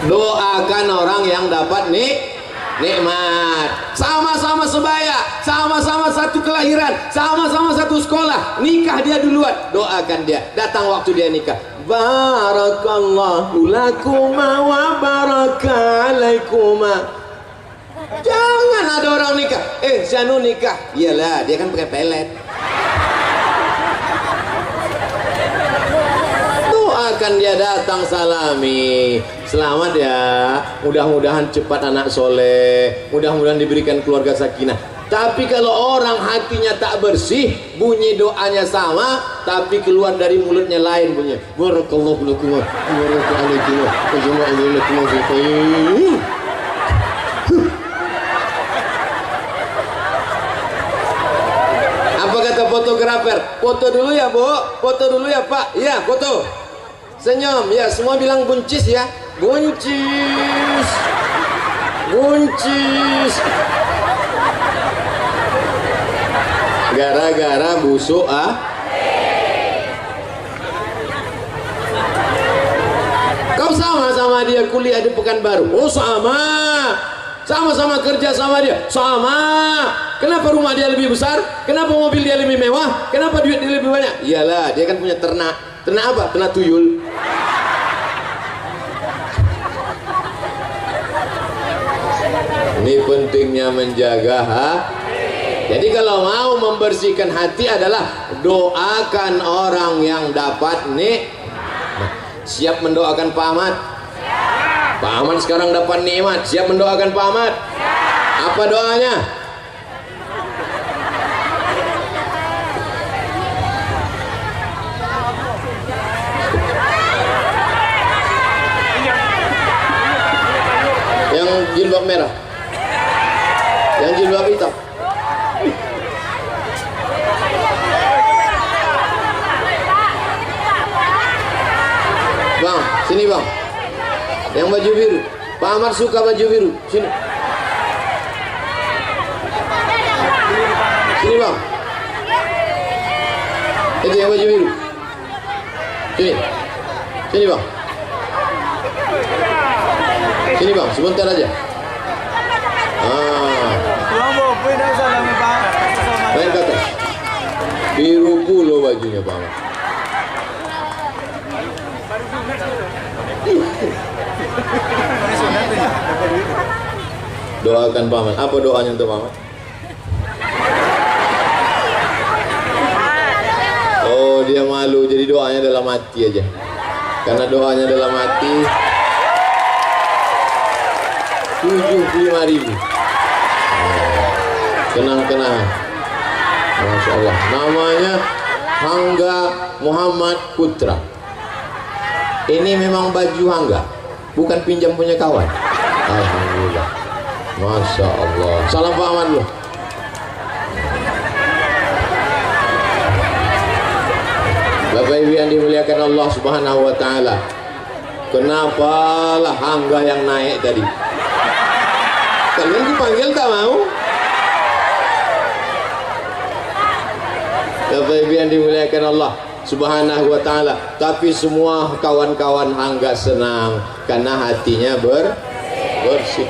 Doakan orang yang dapat nikmat. Sama-sama sebaya, sama-sama satu kelahiran, sama-sama satu sekolah, nikah dia duluan, doakan dia. Datang waktu dia nikah, barakallahu lakuma wa barakalaikuma. Jangan ada orang nikah, Janu nikah, iyalah dia kan pakai pelet. Doakan dia, datang salami, selamat ya, mudah-mudahan cepat anak soleh, mudah-mudahan diberikan keluarga sakinah. Tapi kalau orang hatinya tak bersih, bunyi doanya sama, tapi keluar dari mulutnya lain bunyinya. Barakallahu lakum wa barakalaikum wa jama'alakum fi khair. Apa kata fotografer? Foto dulu ya, Bu. Foto dulu ya, Pak. Iya, foto. Senyum, ya, semua bilang buncis ya. Buncis. Buncis. Gara-gara busuk Kau sama dia kuliah di Pekanbaru. Oh sama. Sama-sama kerja sama dia. Sama. Kenapa rumah dia lebih besar? Kenapa mobil dia lebih mewah? Kenapa duit dia lebih banyak? Iyalah, dia kan punya ternak. Ternak apa? Ternak tuyul. Ini pentingnya menjaga Jadi kalau mau membersihkan hati adalah doakan orang yang dapat nikmat. Siap mendoakan Pak Ahmad? Pak Ahmad sekarang dapat nikmat. Siap mendoakan Pak Ahmad? Apa doanya? Yang jilbab merah, yang jilbab hitam. Bang, sini bang. Yang baju biru. Pak Ahmad suka baju biru. Sini. Sini bang. Itu yang baju biru. Sini. Sini bang. Sini bang, sebentar aja. Main ke atas. Biru puluh bajunya Pak Ahmad. Doakan Pak Ahmad. Apa doanya untuk Pak Ahmad? Oh, dia dia malu, jadi doanya dalam hati aja. Karena doanya dalam hati 75.000. Kenang-kenang. Masya Allah. Namanya Hangga Muhammad Putra. Ini memang baju Hangga, bukan pinjam punya kawan. Alhamdulillah. Masya Allah. Salam Pak Aman loh. Bapak Ibu yang dimuliakan Allah Subhanahu wa taala. Kenapa lah Hangga yang naik tadi? Kalian dipanggil tak mau? Bapak Ibu yang dimuliakan Allah Subhanahu wa taala. Tapi semua kawan-kawan Hangga senang karena hatinya bersih.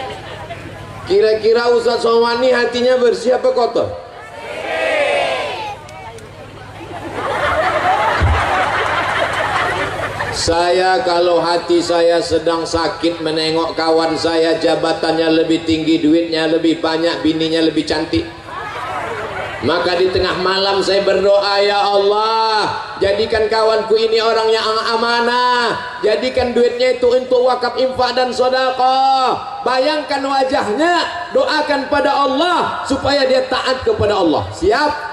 Kira-kira Ustaz Somani hatinya bersih apa kotor? Saya kalau hati saya sedang sakit menengok kawan saya jabatannya lebih tinggi, duitnya lebih banyak, bininya lebih cantik, maka di tengah malam saya berdoa, ya Allah, jadikan kawanku ini orang yang amanah, jadikan duitnya itu untuk wakaf, infak dan sedekah. Bayangkan wajahnya, doakan pada Allah supaya dia taat kepada Allah. Siap?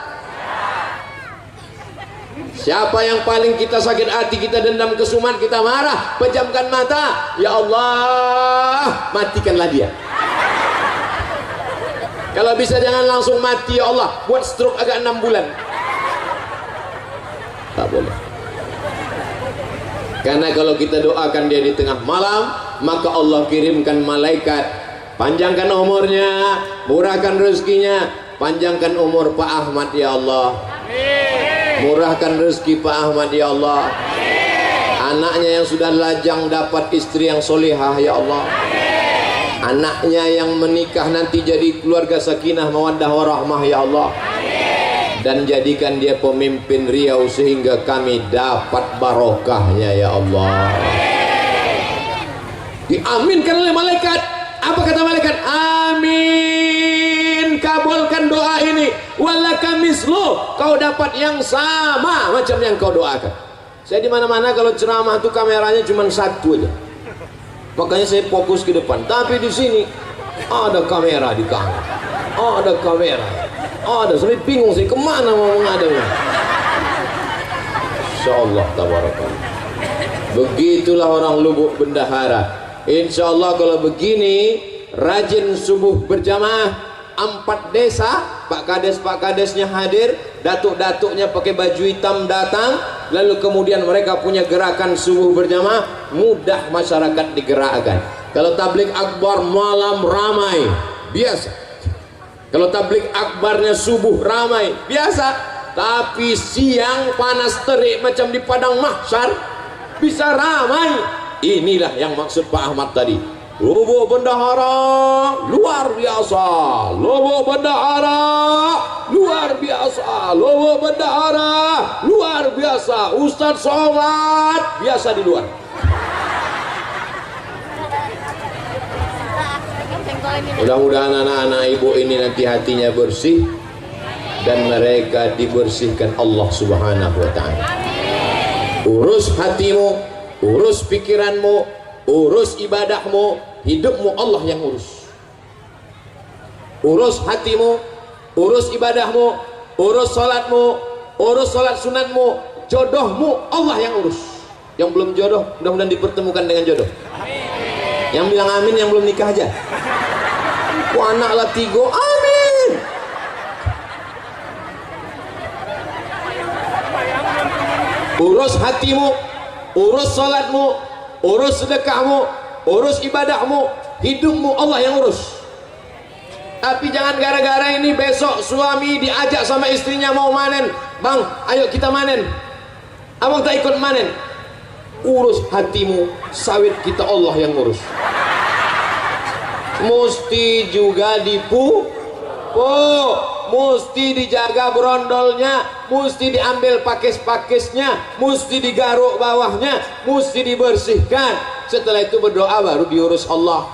Siapa yang paling kita sakit hati, kita dendam, kesumat, kita marah, pejamkan mata, ya Allah, matikanlah dia. Kalau bisa jangan langsung mati, ya Allah, buat stroke agak 6 bulan. Tak boleh. Karena kalau kita doakan dia di tengah malam, maka Allah kirimkan malaikat, panjangkan umurnya, murahkan rezekinya, panjangkan umur Pak Ahmad ya Allah. Murahkan rezeki Pak Ahmad ya Allah. Anaknya yang sudah lajang dapat istri yang solihah ya Allah. Anaknya yang menikah nanti jadi keluarga sakinah mawaddah warahmah ya Allah. Dan jadikan dia pemimpin Riau sehingga kami dapat barokahnya ya Allah. Diaminkan oleh malaikat. Apa kata malaikat? Amin. Kabulkan doa ini. Walaka mislu, kau dapat yang sama macam yang kau doakan. Saya di mana-mana kalau ceramah tuh kameranya cuma satu aja. Makanya saya fokus ke depan. Tapi di sini ada kamera di kanan. Ada kamera. Ada, sampai bingung saya kemana mau menghadapnya. Insyaallah tabarakallah. Begitulah orang Lubuk Bendahara. Insyaallah kalau begini rajin subuh berjamaah, 4 desa, Pak Kadesnya hadir, datuk-datuknya pakai baju hitam datang, lalu kemudian mereka punya gerakan subuh berjamaah, mudah masyarakat digerakkan. Kalau tablik akbar malam ramai, biasa. Kalau tablik akbarnya subuh ramai, biasa. Tapi siang panas terik macam di padang mahsyar, bisa ramai. Inilah yang maksud Pak Ahmad tadi. Lubuk Bendahara luar biasa, Lubuk Bendahara luar biasa, Lubuk Bendahara luar biasa. Ustadz Somad biasa di luar. Mudah-mudahan anak-anak ibu ini nanti hatinya bersih dan mereka dibersihkan Allah Subhanahu wa taala. Urus hatimu, urus pikiranmu, urus ibadahmu, hidupmu Allah yang urus. Urus hatimu, urus ibadahmu, urus salatmu, urus salat sunatmu, jodohmu Allah yang urus. Yang belum jodoh mudah-mudahan dipertemukan dengan jodoh. Yang bilang amin yang belum nikah aja. Anak lah 3, amin. Urus hatimu, urus salatmu, urus sedekahmu, urus ibadahmu, hidupmu Allah yang urus. Tapi jangan gara-gara ini besok suami diajak sama istrinya mau manen, bang ayo kita manen, abang tak ikut manen. Urus hatimu, sawit kita Allah yang urus. Mesti juga mesti dijaga brondolnya, mesti diambil pakis-pakisnya, mesti digaruk bawahnya, mesti dibersihkan. Setelah itu berdoa baru diurus Allah.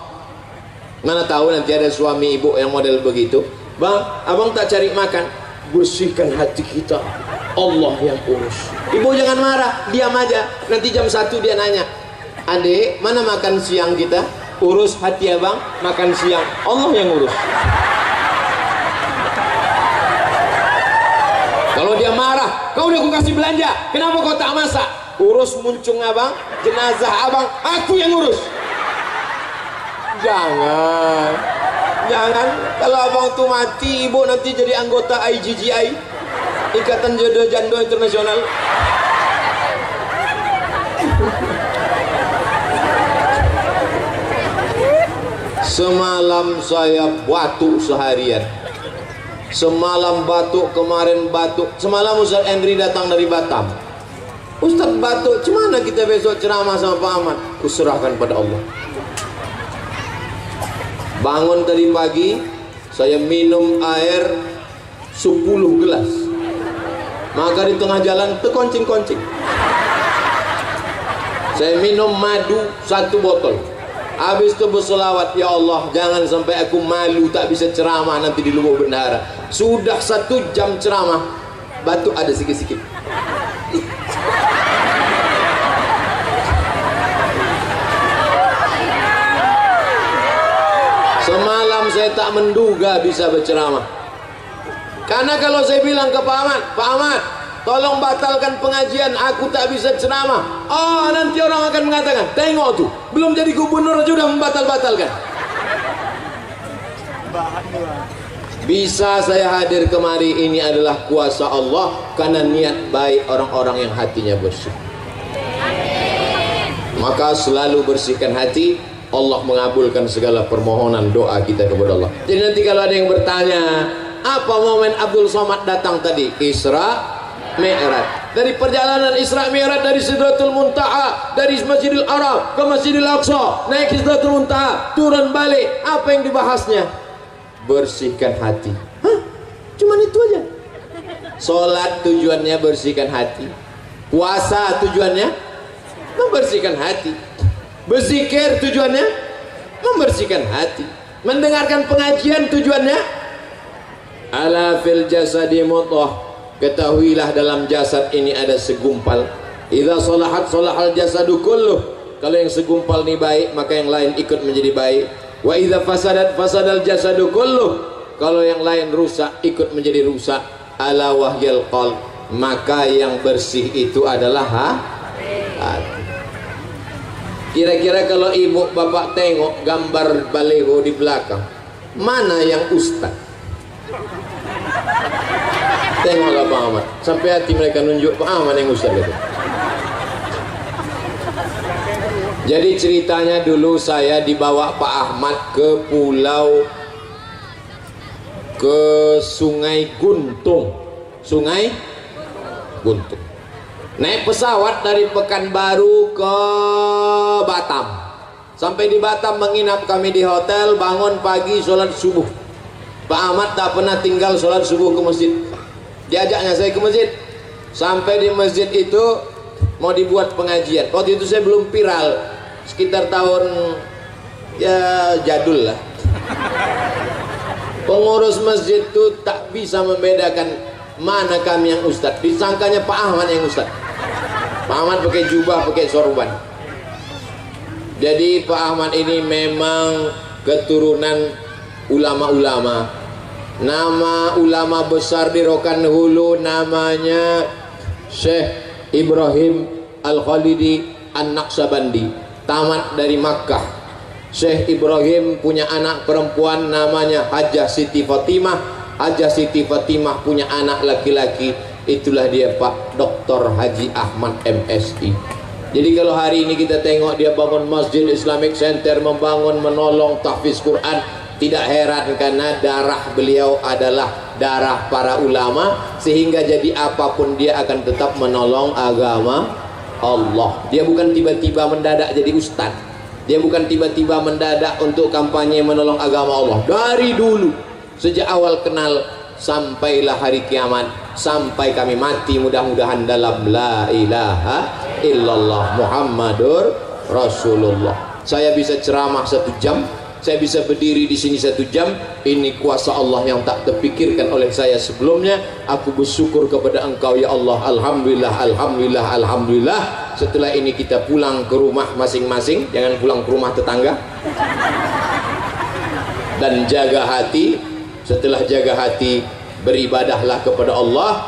Mana tahu nanti ada suami ibu yang model begitu, bang abang tak cari makan, bersihkan hati kita, Allah yang urus. Ibu jangan marah, diam aja. Nanti jam 1 dia nanya, adik mana makan siang kita? Urus hati abang, makan siang Allah yang urus. Kalau dia marah, kau udah aku kasih belanja, kenapa kau tak masak? Urus muncung abang, jenazah abang, aku yang urus. Jangan, jangan. Kalau abang tuh mati, ibu nanti jadi anggota IGGI, Ikatan Jodoh Jando Internasional. Semalam saya batuk seharian. Semalam batuk, kemarin batuk. Semalam Ustaz Henry datang dari Batam. Ustaz batuk, gimana kita besok ceramah sama Pak Ahmad? Kuserahkan pada Allah. Bangun tadi pagi, saya minum air 10 gelas. Maka di tengah jalan terkoncing-koncing. Saya minum madu 1 botol. Habis itu berselawat, ya Allah jangan sampai aku malu tak bisa ceramah nanti di Lubuk Bendahara. Sudah 1 jam ceramah, batuk ada sikit-sikit. Semalam saya tak menduga bisa berceramah. Karena kalau saya bilang ke Pak Ahmad, tolong batalkan pengajian, aku tak bisa ceramah. Oh, nanti orang akan mengatakan, tengok tuh, belum jadi gubernur aja udah membatal-batalkan. Bisa saya hadir kemari ini adalah kuasa Allah, karena niat baik orang-orang yang hatinya bersih. Maka selalu bersihkan hati, Allah mengabulkan segala permohonan doa kita kepada Allah. Jadi nanti kalau ada yang bertanya, apa momen Abdul Somad datang tadi? Isra Mi'raj. Dari perjalanan Isra Mi'raj dari Sidratul Muntaha, dari Masjidil Haram ke Masjidil Aqsa, naik Sidratul Muntaha, turun balik. Apa yang dibahasnya? Bersihkan hati. Hah? Cuman itu aja. Salat tujuannya bersihkan hati. Puasa tujuannya membersihkan hati. Berzikir tujuannya membersihkan hati. Mendengarkan pengajian tujuannya ala fil jasadi mudghah. Ketahuilah dalam jasad ini ada segumpal. Idza salahat salahal jasadu kulluh. Kalau yang segumpal ini baik, maka yang lain ikut menjadi baik. Wa idza fasadat fasadal jasadu kulluh. Kalau yang lain rusak, ikut menjadi rusak. Ala wahyal qalb. Maka yang bersih itu adalah hati. Kira-kira kalau ibu bapak tengok gambar baliho di belakang, mana yang ustaz? Tengoklah Pak Ahmad, sampai hati mereka nunjuk Pak Ahmad yang ustaz itu. Jadi ceritanya dulu saya dibawa Pak Ahmad ke Sungai Guntung. Sungai Guntung. Naik pesawat dari Pekanbaru ke Batam. Sampai di Batam menginap kami di hotel, bangun pagi sholat subuh. Pak Ahmad tak pernah tinggal sholat subuh ke masjid. Diajaknya saya ke masjid. Sampai di masjid itu mau dibuat pengajian. Waktu itu saya belum viral, sekitar tahun ya jadul lah. Pengurus masjid itu tak bisa membedakan mana kami yang ustadz. Disangkanya Pak Ahmad yang ustadz. Pak Ahmad pakai jubah, pakai sorban. Jadi Pak Ahmad ini memang keturunan ulama-ulama. Nama ulama besar di Rokan Hulu namanya Syekh Ibrahim Al-Khalidi An-Naqsabandi, tamat dari Makkah. Syekh Ibrahim punya anak perempuan namanya Hajjah Siti Fatimah. Hajjah Siti Fatimah punya anak laki-laki, itulah dia Pak Dr. Haji Ahmad MSI. Jadi kalau hari ini kita tengok dia bangun Masjid Islamic Center, membangun, menolong, tahfiz Quran, tidak heran karena darah beliau adalah darah para ulama, sehingga jadi apapun dia akan tetap menolong agama Allah. Dia bukan tiba-tiba mendadak jadi ustadz, dia bukan tiba-tiba mendadak untuk kampanye menolong agama Allah. Dari dulu, sejak awal kenal sampailah hari kiamat, sampai kami mati mudah-mudahan dalam la ilaha illallah Muhammadur Rasulullah. Saya bisa ceramah 1 jam saya bisa berdiri di sini 1 jam. Ini kuasa Allah yang tak terpikirkan oleh saya sebelumnya. Aku bersyukur kepada Engkau ya Allah. Alhamdulillah, alhamdulillah, alhamdulillah. Setelah ini kita pulang ke rumah masing-masing, jangan pulang ke rumah tetangga. Dan jaga hati. Setelah jaga hati, beribadahlah kepada Allah.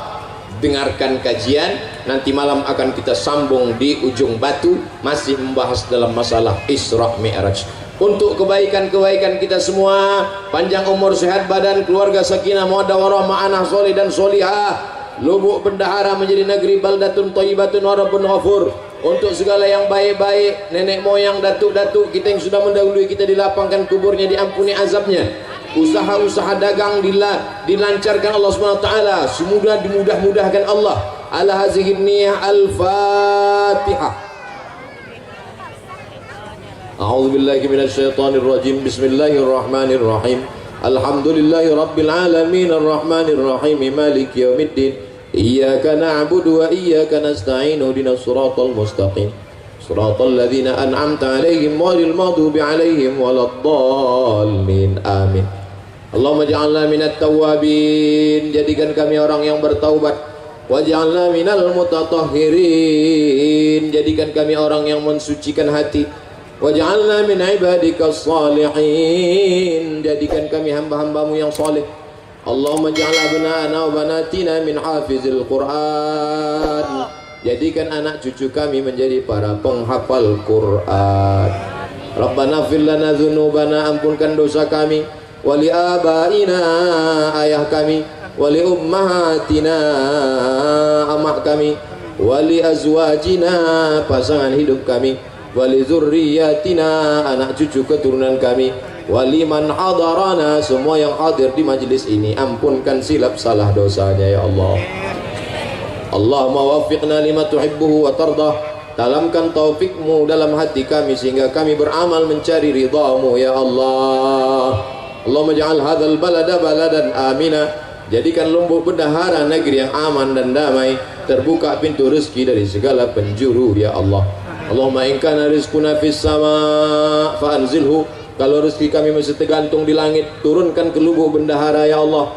Dengarkan kajian. Nanti malam akan kita sambung di ujung batu, masih membahas dalam masalah Isra Mi'raj. Untuk kebaikan-kebaikan kita semua, panjang umur, sehat badan, keluarga sakinah mawaddah warahmah, anak soleh dan solihah, Lubuk Bendahara menjadi negeri baldatun thayyibatun wa rabbun ghafur. Untuk segala yang baik-baik, nenek moyang, datuk-datuk kita yang sudah mendahului kita, dilapangkan kuburnya, diampuni azabnya. Usaha-usaha dagang dilancarkan Allah Subhanahu wa taala, semoga dimudah-mudahkan Allah. Ala hazihi niyah al-Fatihah. A'udzu billahi minasy syaithanir rajim. Bismillahirrahmanirrahim. Alhamdulillahi rabbil alamin arrahmanir rahim maliki yaumiddin. Iyyaka na'budu wa iyyaka nasta'in. Ihdinas siratal mustaqim. Siratal ladzina an'amta 'alaihim ghairil maghdubi 'alaihim waladdallin. Amin. Allahumma ij'alna minat tawwabin. Jadikan kami orang yang bertaubat. Waj'alna minal mutatahhirin. Jadikan kami orang yang mensucikan hati. Waj'alna min ibadikas salihin. Jadikan kami hamba-hambamu yang saleh. Allahumma ja'al abna'ana wa banatina min hafizil Qur'an. Jadikan anak cucu kami menjadi para penghafal Qur'an. Rabbana fir lana dzunubana, ampunkan dosa kami, wali abaina, ayah kami, wali ummahatina, amak kami, wali azwajina, pasangan hidup kami, wali zurriyatina, anak cucu keturunan kami, wali man hadarana, semua yang hadir di majlis ini, ampunkan silap salah dosanya ya Allah. Allahumma waffiqna lima tuhibbuhu wa tardah. Dalamkan taufikmu dalam hati kami sehingga kami beramal mencari ridhamu ya Allah. Allahumma ja'al hadzal balada baladan amina. Jadikan Lumbuk Bendahara negeri yang aman dan damai, terbuka pintu rezeki dari segala penjuru ya Allah. Allahumma in kana rizquna fis sama fa anzilhu. Kalau rezeki kami masih tergantung di langit, turunkan ke Lumbuk Bendahara ya Allah.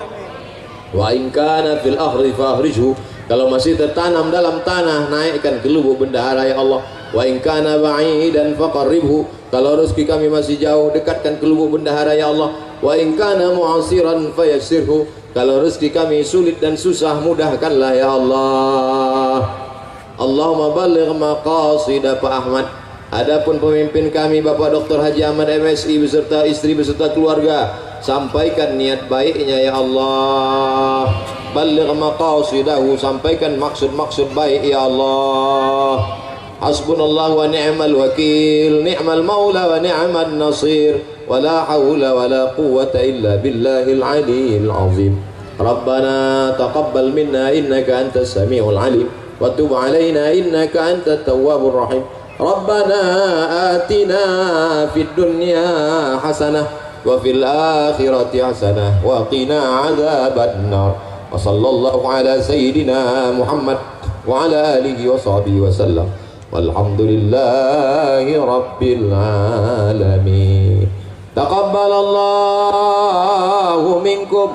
Wa in kana fil ahri fa ahrijhu. Kalau masih tertanam dalam tanah, naikkan ke Lubuk Bendahara ya Allah. Wa in kana ba'idan faqarribhu. Kalau rezeki kami masih jauh, dekatkan ke Lubuk Bendahara ya Allah. Wa in kana mu'asiran fayassirhu. Kalau rezeki kami sulit dan susah, mudahkanlah ya Allah. Allahumma balligh maqasida Pak Ahmad. Adapun pemimpin kami Bapak Dr. Haji Ahmad MSI beserta istri beserta keluarga, sampaikan niat baiknya ya Allah. Balligh maqasidahu, sampaikan maksud-maksud baik ya Allah. Hasbunallahu wa ni'mal wakil, ni'mal maula wa ni'man nasir, wa la hawla wa la quwwata illa billahil aliyyil azim. Rabbana taqabbal minna innaka antas samiul alim, wa tub alaina innaka antat tawwabur rahim. Rabbana atina fid dunya hasanah wa fil akhirati hasanah wa qina adzabannar. Wa sallallahu ala sayyidina Muhammad wa ala alihi wa sahbihi wa sallam. Walhamdulillahi rabbil alamin. Taqabbalallahu minkum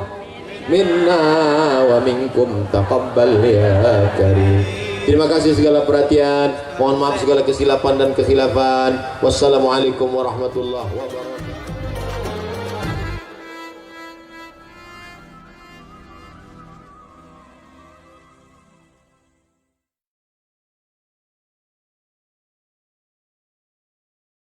minna wa minkum taqabbal ya karim. Terima kasih segala perhatian. Mohon maaf segala kesilapan dan kekhilafan. Wassalamualaikum warahmatullahi wabarakatuh.